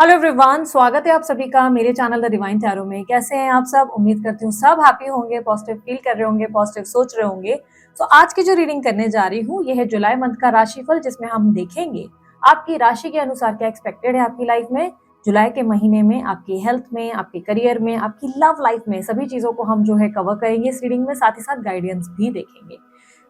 Hello everyone, स्वागत है आप सभी का मेरे चैनल द डिवाइन टैरो में। कैसे हैं आप सब? उम्मीद करती हूँ सब हैप्पी होंगे, पॉजिटिव फील कर रहे होंगे, पॉजिटिव सोच रहे होंगे। तो आज की जो रीडिंग करने जा रही हूँ ये है जुलाई मंथ का राशिफल, जिसमें हम देखेंगे आपकी राशि के अनुसार क्या एक्सपेक्टेड है आपकी लाइफ में जुलाई के महीने में, आपकी हेल्थ में, आपके करियर में, आपकी लव लाइफ में। सभी चीजों को हम जो है कवर करेंगे इस रीडिंग में, साथ ही साथ गाइडेंस भी देखेंगे।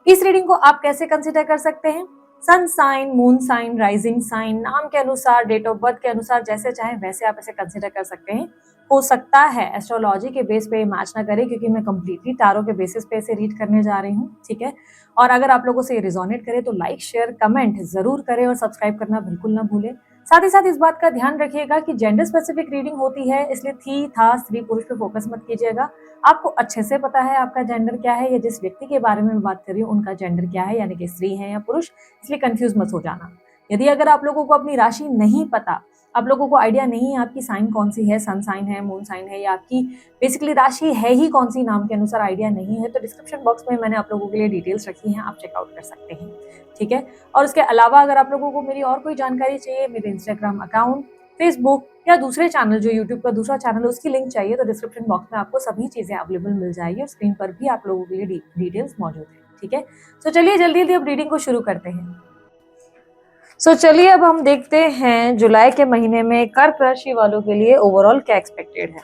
इस रीडिंग को आप कैसे कंसिडर कर सकते हैं? Sun sign, moon sign, rising sign, नाम के अनुसार, डेट ऑफ बर्थ के अनुसार, जैसे चाहे वैसे आप इसे कंसिडर कर सकते हैं। हो सकता है एस्ट्रोलॉजी के बेस पे मैच ना करे, क्योंकि मैं कंप्लीटली टारो के बेसिस पे इसे रीड करने जा रही हूँ, ठीक है। और अगर आप लोगों से ये रिजोनेट करे तो लाइक शेयर कमेंट जरूर करें और सब्सक्राइब करना बिल्कुल ना भूलें। साथ ही साथ इस बात का ध्यान रखिएगा कि जेंडर स्पेसिफिक रीडिंग होती है, इसलिए थी था स्त्री पुरुष पे फोकस मत कीजिएगा। आपको अच्छे से पता है आपका जेंडर क्या है, या जिस व्यक्ति के बारे में मैं बात कर रही हूँ उनका जेंडर क्या है, यानी कि स्त्री है या पुरुष, इसलिए कंफ्यूज मत हो जाना। यदि अगर आप लोगों को अपनी राशि नहीं पता, आप लोगों को आइडिया नहीं है आपकी साइन कौन सी है, सन साइन है, मून साइन है, या आपकी बेसिकली राशि है ही कौन सी, नाम के अनुसार आइडिया नहीं है, तो डिस्क्रिप्शन बॉक्स में मैंने आप लोगों के लिए डिटेल्स रखी हैं, आप चेकआउट कर सकते हैं, ठीक है। और उसके अलावा अगर आप लोगों को मेरी और कोई जानकारी चाहिए, मेरे इंस्टाग्राम अकाउंट, फेसबुक या दूसरे चैनल जो यूट्यूब का दूसरा चैनल है उसकी लिंक चाहिए, तो डिस्क्रिप्शन बॉक्स में आपको सभी चीजें अवेलेबल मिल जाएगी और स्क्रीन पर भी आप लोगों के लिए डिटेल्स मौजूद है, ठीक है। तो चलिए जल्दी जल्दी अब रीडिंग को शुरू करते हैं। चलिए अब हम देखते हैं जुलाई के महीने में कर्क राशि वालों के लिए ओवरऑल क्या एक्सपेक्टेड है।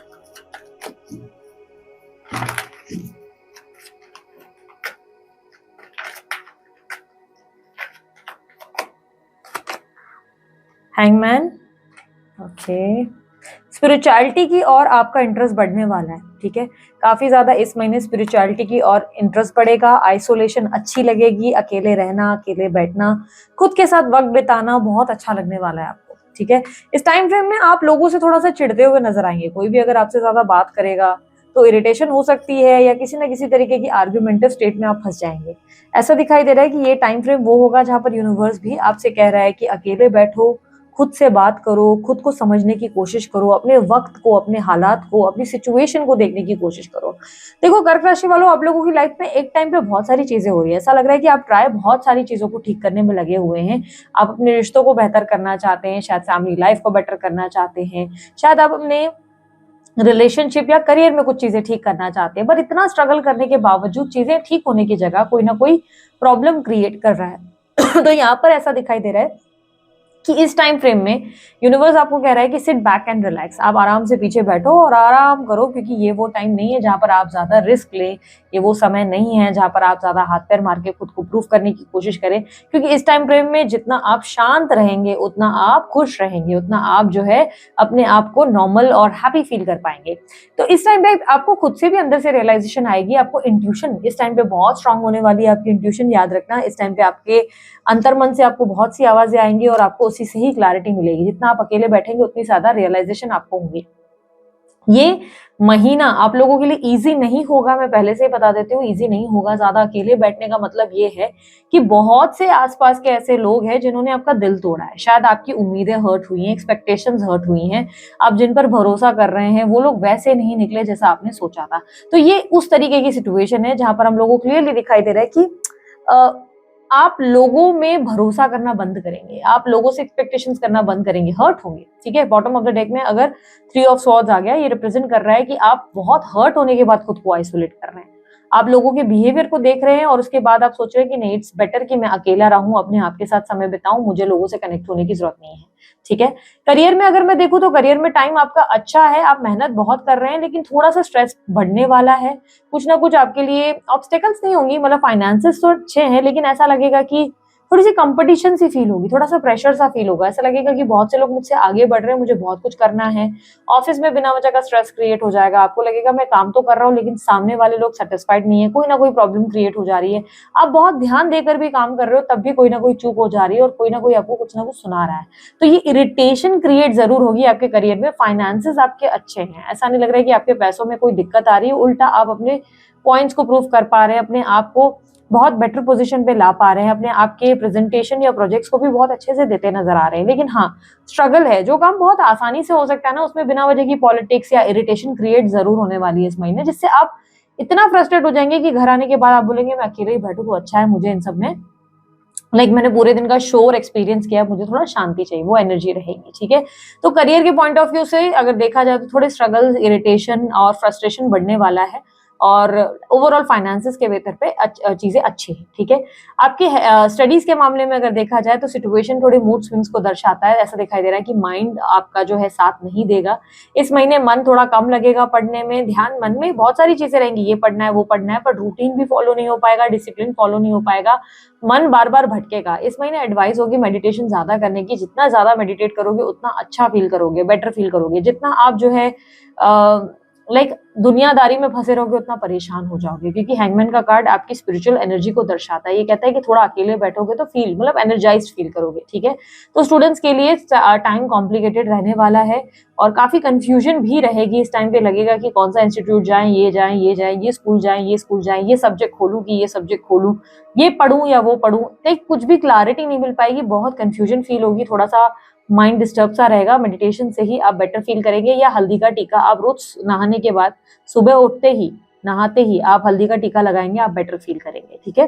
Hangman, okay. स्पिरिचुअलिटी की और आपका इंटरेस्ट बढ़ने वाला है, ठीक है। काफी ज्यादा इस महीने स्पिरिचुअलिटी की और इंटरेस्ट बढ़ेगा। आइसोलेशन अच्छी लगेगी, अकेले रहना, अकेले बैठना, खुद के साथ वक्त बिताना बहुत अच्छा लगने वाला है आपको, ठीक है। इस टाइम फ्रेम में आप लोगों से थोड़ा सा चिढ़ते हुए नजर आएंगे। कोई भी अगर आपसे ज्यादा बात करेगा तो इरिटेशन हो सकती है, या किसी ना किसी तरीके की आर्ग्यूमेंटिव स्टेट में आप फंस जाएंगे। ऐसा दिखाई दे रहा है कि ये टाइम फ्रेम वो होगा जहां पर यूनिवर्स भी आपसे कह रहा है कि अकेले बैठो, खुद से बात करो, खुद को समझने की कोशिश करो, अपने वक्त को, अपने हालात को, अपनी सिचुएशन को देखने की कोशिश करो। देखो कर्क राशि वालों, आप लोगों की लाइफ में एक टाइम पे बहुत सारी चीजें हो रही है। ऐसा लग रहा है कि आप बहुत सारी चीजों को ठीक करने में लगे हुए हैं। आप अपने रिश्तों को बेहतर करना चाहते हैं, शायद फैमिली लाइफ को बेटर करना चाहते हैं, शायद आप अपने रिलेशनशिप या करियर में कुछ चीजें ठीक करना चाहते हैं, पर इतना स्ट्रगल करने के बावजूद चीजें ठीक होने की जगह कोई ना कोई प्रॉब्लम क्रिएट कर रहा है। तो यहाँ पर ऐसा दिखाई दे रहा है कि इस टाइम फ्रेम में यूनिवर्स आपको कह रहा है कि सिट बैक एंड रिलैक्स, आप आराम से पीछे बैठो और आराम करो, क्योंकि ये वो टाइम नहीं है जहां पर आप ज्यादा रिस्क लें। ये वो समय नहीं है जहां पर आप ज्यादा हाथ पैर मार के खुद को प्रूव करने की कोशिश करें, क्योंकि इस टाइम फ्रेम में जितना आप शांत रहेंगे उतना आप खुश रहेंगे, उतना आप जो है अपने आप को नॉर्मल और हैप्पी फील कर पाएंगे। तो इस टाइम पे आपको खुद से भी अंदर से रियलाइजेशन आएगी। आपको इंट्यूशन इस टाइम पे बहुत स्ट्रांग होने वाली है। आपकी इंट्यूशन याद रखना, इस टाइम पे आपके अंतर्मन से आपको बहुत सी आवाजें आएंगी और आपको उसी से ही क्लैरिटी मिलेगी। जितना आप अकेले बैठेंगे उतनी ज्यादा रियलाइजेशन आपको होंगी। ये महीना आप लोगों के लिए इजी नहीं होगा, मैं पहले से ही बता देती हूँ, इजी नहीं होगा। ज्यादा अकेले बैठने का मतलब ये है कि बहुत से आसपास के ऐसे लोग हैं जिन्होंने आपका दिल तोड़ा है। शायद आपकी उम्मीदें हर्ट हुई हैं, एक्सपेक्टेशंस हर्ट हुई हैं, आप जिन पर भरोसा कर रहे हैं वो लोग वैसे नहीं निकले जैसा आपने सोचा था। तो ये उस तरीके की सिचुएशन है जहां पर हम लोगों को क्लियरली दिखाई दे रहा है कि आप लोगों में भरोसा करना बंद करेंगे, आप लोगों से एक्सपेक्टेशंस करना बंद करेंगे, हर्ट होंगे, ठीक है। बॉटम ऑफ द डेक में अगर 3 ऑफ स्वॉर्ड्स आ गया, ये रिप्रेजेंट कर रहा है कि आप बहुत हर्ट होने के बाद खुद को आइसोलेट कर रहे हैं। आप लोगों के बिहेवियर को देख रहे हैं और उसके बाद आप सोच रहे हैं कि नहीं, इट्स बेटर कि मैं अकेला रहूं, अपने आप के साथ समय बिताऊं, मुझे लोगों से कनेक्ट होने की जरूरत नहीं है, ठीक है। करियर में अगर मैं देखूं तो करियर में टाइम आपका अच्छा है, आप मेहनत बहुत कर रहे हैं, लेकिन थोड़ा सा स्ट्रेस बढ़ने वाला है। कुछ ना कुछ आपके लिए ऑब्स्टेकल्स नहीं होंगी, मतलब फाइनेंसेस तो अच्छे हैं, लेकिन ऐसा लगेगा कि थोड़ी सी कंपटीशन सी फील होगी, थोड़ा सा प्रेशर सा फील होगा। ऐसा लगेगा कि बहुत से लोग मुझसे आगे बढ़ रहे हैं, मुझे बहुत कुछ करना है। ऑफिस में बिना वजह का स्ट्रेस क्रिएट हो जाएगा, आपको लगेगा मैं काम तो कर रहा हूँ लेकिन सामने वाले लोग सेटिस्फाइड नहीं है, कोई ना कोई प्रॉब्लम क्रिएट हो जा रही है। आप बहुत ध्यान देकर भी काम कर रहे हो तब भी कोई ना कोई चूक हो जा रही है और कोई ना कोई आपको कुछ ना कुछ सुना रहा है। तो ये इरिटेशन क्रिएट जरूर होगी आपके करियर में। फाइनेंसेस आपके अच्छे हैं, ऐसा नहीं लग रहा है कि आपके पैसों में कोई दिक्कत आ रही है, उल्टा आप अपने पॉइंट्स को प्रूव कर पा रहे हैं, अपने आप को बहुत बेटर पोजीशन पे ला पा रहे हैं, अपने आपके प्रेजेंटेशन या प्रोजेक्ट्स को भी बहुत अच्छे से देते नजर आ रहे हैं। लेकिन हाँ, स्ट्रगल है। जो काम बहुत आसानी से हो सकता है ना, उसमें बिना वजह की पॉलिटिक्स या इरिटेशन क्रिएट जरूर होने वाली है इस महीने, जिससे आप इतना फ्रस्ट्रेट हो जाएंगे कि घर आने के बाद आप बोलेंगे मैं अकेले ही बैठू तो अच्छा है, मुझे इन सब में मैंने पूरे दिन का शोर एक्सपीरियंस किया, मुझे थोड़ा शांति चाहिए, वो एनर्जी रहेगी, ठीक है। तो करियर के पॉइंट ऑफ व्यू से अगर देखा जाए तो थोड़े स्ट्रगल, इरिटेशन और फ्रस्ट्रेशन बढ़ने वाला है, और ओवरऑल फाइनेंसेस के बेहतर पे चीजें अच्छी है, ठीक है। आपके स्टडीज के मामले में अगर देखा जाए तो सिचुएशन थोड़ी मूड स्विंग्स को दर्शाता है। ऐसा दिखाई दे रहा है कि माइंड आपका जो है साथ नहीं देगा इस महीने, मन थोड़ा कम लगेगा पढ़ने में, ध्यान मन में बहुत सारी चीजें रहेंगी, ये पढ़ना है वो पढ़ना है, पर रूटीन भी फॉलो नहीं हो पाएगा, डिसिप्लिन फॉलो नहीं हो पाएगा, मन बार बार भटकेगा। इस महीने एडवाइस होगी मेडिटेशन ज्यादा करने की, जितना ज्यादा मेडिटेट करोगे उतना अच्छा फील करोगे, बेटर फील करोगे। जितना आप जो है दुनियादारी में फंसे रहोगे उतना परेशान हो जाओगे, क्योंकि हैंगमैन का कार्ड आपकी स्पिरिचुअल एनर्जी को दर्शाता है। ये कहता है कि थोड़ा अकेले बैठोगे तो एनर्जाइज्ड फील करोगे, ठीक है। तो स्टूडेंट्स के लिए टाइम कॉम्प्लिकेटेड रहने वाला है, और काफी कंफ्यूजन भी रहेगी इस टाइम पे। लगेगा कि कौन सा इंस्टीट्यूट जाएं, ये जाएं, ये जाएं, ये स्कूल जाएं, ये स्कूल जाएं, ये सब्जेक्ट खोलूं कि ये सब्जेक्ट खोलूं, ये पढ़ूं या वो पढ़ूं, कुछ भी क्लैरिटी नहीं मिल पाएगी, बहुत कंफ्यूजन फील होगी, थोड़ा सा माइंड डिस्टर्ब सा रहेगा। मेडिटेशन से ही आप बेटर फील करेंगे, या हल्दी का टीका आप रोज नहाने के बाद सुबह उठते ही नहाते ही आप हल्दी का टीका लगाएंगे, आप बेटर फील करेंगे, ठीक है।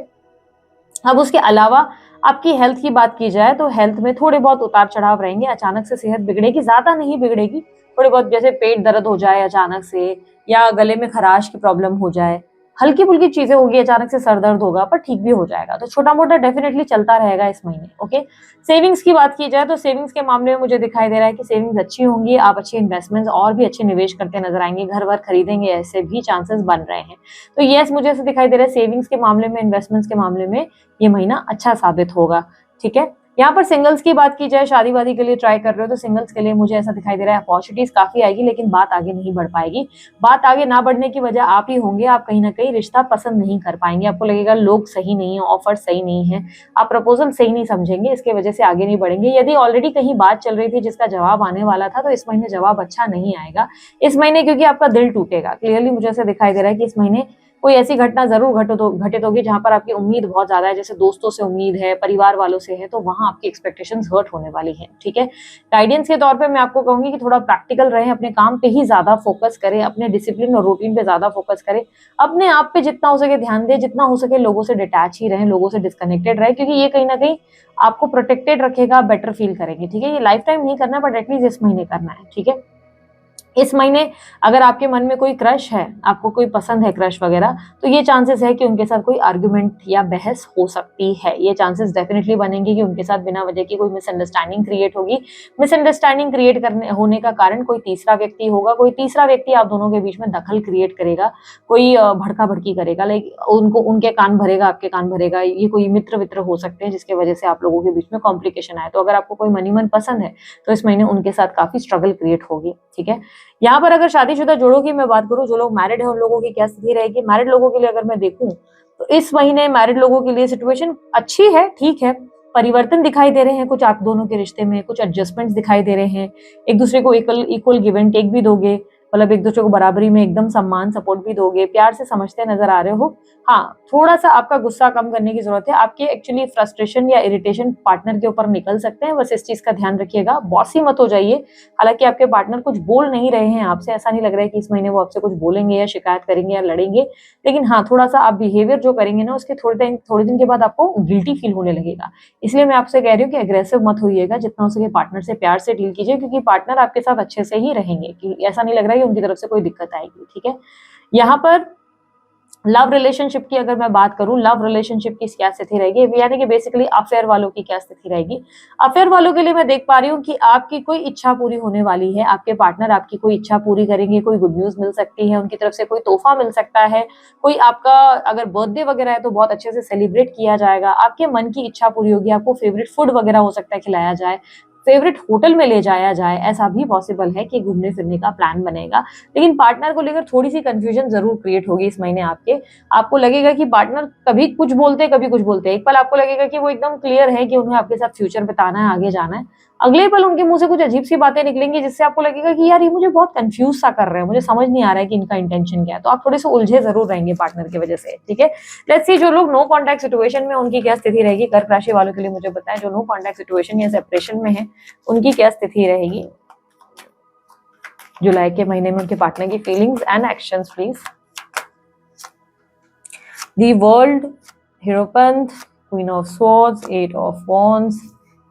अब उसके अलावा आपकी हेल्थ की बात की जाए तो हेल्थ में थोड़े बहुत उतार चढ़ाव रहेंगे, अचानक से सेहत बिगड़ेगी, ज्यादा नहीं बिगड़ेगी, थोड़ी बहुत, जैसे पेट दर्द हो जाए अचानक से, या गले में खराश की प्रॉब्लम हो जाए, हल्की फुल्की चीजें होगी, अचानक से सर दर्द होगा, पर ठीक भी हो जाएगा। तो छोटा मोटा डेफिनेटली चलता रहेगा इस महीने, ओके। सेविंग्स की बात की जाए तो सेविंग्स के मामले में मुझे दिखाई दे रहा है कि सेविंग्स अच्छी होंगी, आप अच्छी इन्वेस्टमेंट्स और भी अच्छे निवेश करते नजर आएंगे, घर वर खरीदेंगे, ऐसे भी चांसेस बन रहे हैं। तो यस, मुझे ऐसा दिखाई दे रहा है सेविंग्स के मामले में, इन्वेस्टमेंट्स के मामले में ये महीना अच्छा साबित होगा, ठीक है। यहाँ पर सिंगल्स की बात की जाए, शादी वादी के लिए ट्राई कर रहे हो तो सिंगल्स के लिए मुझे ऐसा दिखाई दे रहा है अपॉर्चुनिटीज काफी आएगी, लेकिन बात आगे नहीं बढ़ पाएगी। बात आगे ना बढ़ने की वजह आप ही होंगे, आप कहीं ना कहीं रिश्ता पसंद नहीं कर पाएंगे, आपको लगेगा लोग सही नहीं है, ऑफर सही नहीं है, आप प्रपोजल सही नहीं समझेंगे, इसके वजह से आगे नहीं बढ़ेंगे। यदि ऑलरेडी कहीं बात चल रही थी जिसका जवाब आने वाला था, तो इस महीने जवाब अच्छा नहीं आएगा इस महीने, क्योंकि आपका दिल टूटेगा। क्लियरली मुझे ऐसा दिखाई दे रहा है कि इस महीने कोई ऐसी घटना जरूर घटित होगी जहां पर आपकी उम्मीद बहुत ज्यादा है, जैसे दोस्तों से उम्मीद है, परिवार वालों से है, तो वहां आपकी एक्सपेक्टेशंस हर्ट होने वाली हैं, ठीक है। गाइडेंस के तौर पे मैं आपको कहूंगी कि थोड़ा प्रैक्टिकल रहें, अपने काम पे ही ज्यादा फोकस करें, अपने डिसिप्लिन और रूटीन पे ज्यादा फोकस करें, अपने आप पे जितना हो सके ध्यान दें, जितना हो सके लोगों से डिटैच ही रहें, लोगों से डिस्कनेक्टेड रहें, क्योंकि ये कहीं ना कहीं आपको प्रोटेक्टेड रखेगा, बेटर फील करेंगे, ठीक है। ये लाइफ टाइम नहीं करना, बट एटलीस्ट इस महीने करना है, ठीक है। इस महीने अगर आपके मन में कोई क्रश है, आपको कोई पसंद है क्रश वगैरह, तो ये चांसेस है कि उनके साथ कोई आर्गुमेंट या बहस हो सकती है, ये चांसेस डेफिनेटली बनेंगे कि उनके साथ बिना वजह की कोई मिसअंडरस्टैंडिंग क्रिएट होगी। मिसअंडरस्टैंडिंग क्रिएट करने होने का कारण कोई तीसरा व्यक्ति होगा, कोई तीसरा व्यक्ति आप दोनों के बीच में दखल क्रिएट करेगा, कोई भड़का भड़की करेगा, लाइक उनको उनके कान भरेगा, आपके कान भरेगा, ये कोई मित्र वित्र हो सकते हैं जिसके वजह से आप लोगों के बीच में कॉम्प्लिकेशन आए। तो अगर आपको कोई मनी मन पसंद है तो इस महीने उनके साथ काफी स्ट्रगल क्रिएट होगी, ठीक है। यहाँ पर अगर शादीशुदा जोड़ों की मैं बात करूं, जो लोग मैरिड है उन लोगों की क्या स्थिति रहेगी। मैरिड लोगों के लिए अगर मैं देखूं तो इस महीने मैरिड लोगों के लिए सिचुएशन अच्छी है, ठीक है। परिवर्तन दिखाई दे रहे हैं कुछ आप दोनों के रिश्ते में, कुछ एडजस्टमेंट्स दिखाई दे रहे हैं, एक दूसरे को इक्वल गिव एंड टेक भी दोगे, मतलब एक दूसरे को बराबरी में एकदम सम्मान सपोर्ट भी दोगे, प्यार से समझते नजर आ रहे हो। हाँ, थोड़ा सा आपका गुस्सा कम करने की जरूरत है, आपके एक्चुअली फ्रस्ट्रेशन या इरिटेशन पार्टनर के ऊपर निकल सकते हैं, बस इस चीज का ध्यान रखिएगा, बॉसी मत हो जाइए। हालांकि आपके पार्टनर कुछ बोल नहीं रहे हैं आपसे, ऐसा नहीं लग रहा है कि इस महीने वो आपसे कुछ बोलेंगे या शिकायत करेंगे या लड़ेंगे, लेकिन हाँ, थोड़ा सा आप बिहेवियर जो करेंगे ना, उसके थोड़े दिन के बाद आपको गिल्टी फील होने लगेगा। इसलिए मैं आपसे कह रही हूँ कि एग्रेसिव मत होइएगा, जितना हो सके पार्टनर से प्यार से डील कीजिए, क्योंकि पार्टनर आपके साथ अच्छे से ही रहेंगे, कि ऐसा नहीं लग रहा है कि उनकी तरफ से कोई दिक्कत आएगी, ठीक है। यहाँ पर लव रिलेशनशिप की अगर मैं बात करूं, लव रिलेशनशिप की क्या स्थिति रहेगी, यानी कि बेसिकली अफेयर वालों की क्या स्थिति रहेगी। अफेयर वालों के लिए मैं देख पा रही हूँ कि आपकी कोई इच्छा पूरी होने वाली है, आपके पार्टनर आपकी कोई इच्छा पूरी करेंगे, कोई गुड न्यूज मिल सकती है, उनकी तरफ से कोई तोहफा मिल सकता है, कोई आपका अगर बर्थडे वगैरह है तो बहुत अच्छे से सेलिब्रेट किया जाएगा, आपके मन की इच्छा पूरी होगी, आपको फेवरेट फूड वगैरह हो सकता है खिलाया जाए, फेवरेट होटल में ले जाया जाए, ऐसा भी पॉसिबल है कि घूमने फिरने का प्लान बनेगा। लेकिन पार्टनर को लेकर थोड़ी सी कंफ्यूजन जरूर क्रिएट होगी इस महीने आपके, आपको लगेगा कि पार्टनर कभी कुछ बोलते हैं कभी कुछ बोलते हैं, एक पल आपको लगेगा कि वो एकदम क्लियर है कि उन्हें आपके साथ फ्यूचर बिताना है, आगे जाना है, अगले पल उनके मुंह से कुछ अजीब सी बातें निकलेंगी जिससे आपको लगेगा कि यार ये मुझे बहुत कंफ्यूज सा कर रहे हैं, मुझे समझ नहीं आ रहा है कि इनका इंटेंशन क्या है, तो आप थोड़े से उलझे जरूर रहेंगे पार्टनर की वजह से, ठीक है। लेट्स सी जो लोग नो कॉन्टैक्ट सिचुएशन में उनकी क्या स्थिति रहेगी, कर्क राशि वालों के लिए मुझे बताएं, जो नो कॉन्टैक्ट सिचुएशन या सेपरेशन में है उनकी क्या स्थिति रहेगी जुलाई के महीने में, उनके पार्टनर की feelings and actions please. The world, hierophant, queen of swords, eight of wands,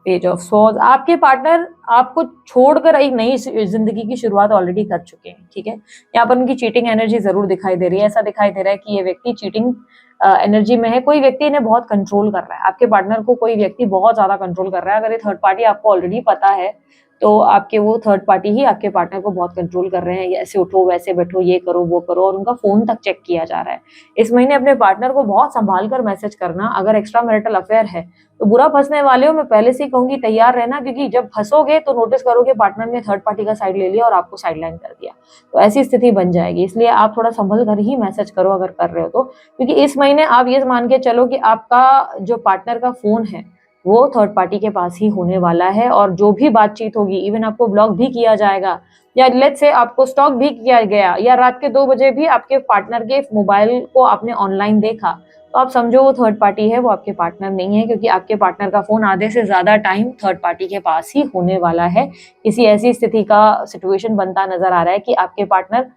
page of swords. आपके पार्टनर आपको छोड़कर एक नई जिंदगी की शुरुआत ऑलरेडी कर चुके हैं, ठीक है। यहाँ पर उनकी चीटिंग एनर्जी जरूर दिखाई दे रही है। ऐसा दिखाई दे रहा है कि ये व्यक्ति चीटिंग एनर्जी में है। कोई व्यक्ति इन्हें बहुत कंट्रोल कर रहा है, आपके पार्टनर को कोई व्यक्ति बहुत ज्यादा कंट्रोल कर रहा है। अगर ये थर्ड पार्टी आपको ऑलरेडी पता है तो आपके वो थर्ड पार्टी ही आपके पार्टनर को बहुत कंट्रोल कर रहे हैं। ऐसे उठो, वैसे बैठो, ये करो, वो करो, और उनका फोन तक चेक किया जा रहा है। इस महीने अपने पार्टनर को बहुत संभाल कर मैसेज करना। अगर एक्स्ट्रा मैरिटल अफेयर है तो बुरा फंसने वाले हो, मैं पहले से ही कहूंगी तैयार रहना, क्योंकि जब फंसोगे तो नोटिस करोगे पार्टनर ने थर्ड पार्टी का साइड ले लिया और आपको साइडलाइन कर दिया, तो ऐसी स्थिति बन जाएगी। इसलिए आप थोड़ा संभल कर ही मैसेज करो अगर कर रहे हो तो, क्योंकि इस महीने आप ये मान के चलो कि आपका जो पार्टनर का फोन है वो थर्ड पार्टी के पास ही होने वाला है। और जो भी बातचीत होगी, इवन आपको ब्लॉक भी किया जाएगा, या लेट्स से आपको स्टॉक भी किया गया, या रात के 2 बजे भी आपके पार्टनर के मोबाइल को आपने ऑनलाइन देखा, तो आप समझो वो थर्ड पार्टी है, वो आपके पार्टनर नहीं है, क्योंकि आपके पार्टनर का फोन आधे से ज्यादा टाइम थर्ड पार्टी के पास ही होने वाला है। किसी ऐसी स्थिति का सिचुएशन बनता नजर आ रहा है कि आपके पार्टनर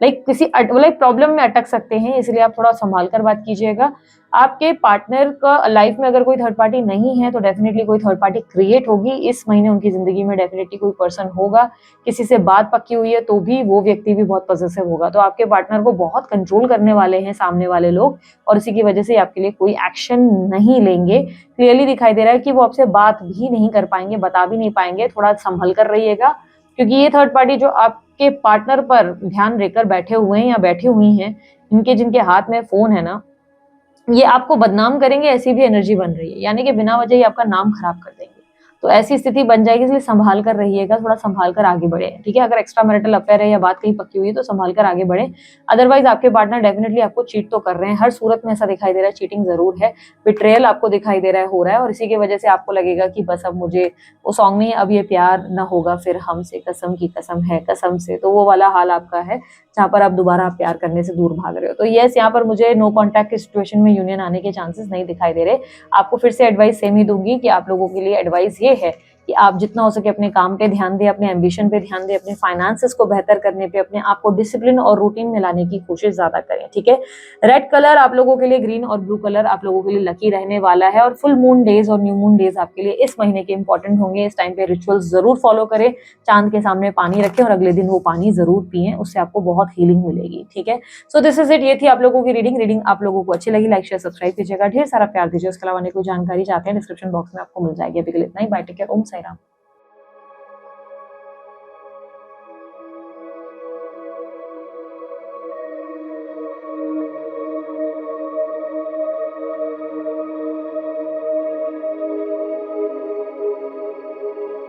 किसी प्रॉब्लम में अटक सकते हैं, इसलिए आप थोड़ा संभाल कर बात कीजिएगा। आपके पार्टनर का लाइफ में अगर कोई थर्ड पार्टी नहीं है तो डेफिनेटली कोई थर्ड पार्टी क्रिएट होगी इस महीने उनकी जिंदगी में। डेफिनेटली कोई पर्सन होगा, किसी से बात पक्की हुई है तो भी वो व्यक्ति भी बहुत पॉजिटिव होगा, तो आपके पार्टनर को बहुत कंट्रोल करने वाले हैं सामने वाले लोग, और इसी की वजह से आपके लिए कोई एक्शन नहीं लेंगे। क्लियरली दिखाई दे रहा है कि वो आपसे बात भी नहीं कर पाएंगे, बता भी नहीं पाएंगे। थोड़ा संभल कर रहिएगा, क्योंकि ये थर्ड पार्टी जो आपके पार्टनर पर ध्यान देकर बैठे हुए हैं या बैठी हुई हैं, इनके जिनके हाथ में फोन है ना, ये आपको बदनाम करेंगे, ऐसी भी एनर्जी बन रही है, यानी कि बिना वजह ही आपका नाम खराब कर देंगे। तो ऐसी स्थिति बन जाएगी, इसलिए संभाल कर रहिएगा, थोड़ा संभाल कर आगे बढ़े, ठीक है। अगर एक्स्ट्रा मैरिटल अफेयर है या बात कहीं पक्की हुई है तो संभाल कर आगे बढ़े। अदरवाइज आपके पार्टनर डेफिनेटली आपको चीट तो कर रहे हैं, हर सूरत में ऐसा दिखाई दे रहा है, चीटिंग जरूर है, बिट्रेयल आपको दिखाई दे रहा है, हो रहा है, और इसी की वजह से आपको लगेगा कि बस अब मुझे वो सॉन्ग नहीं, अब ये प्यार न होगा फिर हमसे, कसम की कसम है कसम से, तो वो वाला हाल आपका है जहाँ पर आप दोबारा प्यार करने से दूर भाग रहे हो। तो यस, यहाँ पर मुझे नो कॉन्टैक्ट की सिचुएशन में यूनियन आने के चांसेस नहीं दिखाई दे रहे। आपको फिर से एडवाइस सेम ही दूंगी कि आप लोगों के लिए एडवाइस ये है कि आप जितना हो सके अपने काम पे ध्यान दें, अपने एम्बिशन पे ध्यान दें, अपने फाइनेंसेस को बेहतर करने पे, अपने आप को डिसिप्लिन और रूटीन में लाने की कोशिश ज्यादा करें, ठीक है। रेड कलर आप लोगों के लिए, ग्रीन और ब्लू कलर आप लोगों के लिए लकी रहने वाला है, और फुल मून डेज और न्यू मून डेज आपके लिए इस महीने के इंपॉर्टेंट होंगे। इस टाइम पे रिचुअल्स जरूर फॉलो करें, चांद के सामने पानी रखें और अगले दिन वो पानी जरूर पिएं, उससे आपको बहुत हीलिंग मिलेगी, ठीक है। सो दिस इज इट, ये थी आप लोगों की रीडिंग आप लोगों को अच्छी लगी, लाइक शेयर सब्सक्राइब कीजिएगा, ढेर सारा प्यार दीजिए। उसके अलावा कोई जानकारी चाहते हैं डिस्क्रिप्शन बॉक्स में आपको मिल जाएगी। अभी के लिए इतना ही, बाय, टेक केयर, ओम साई राम।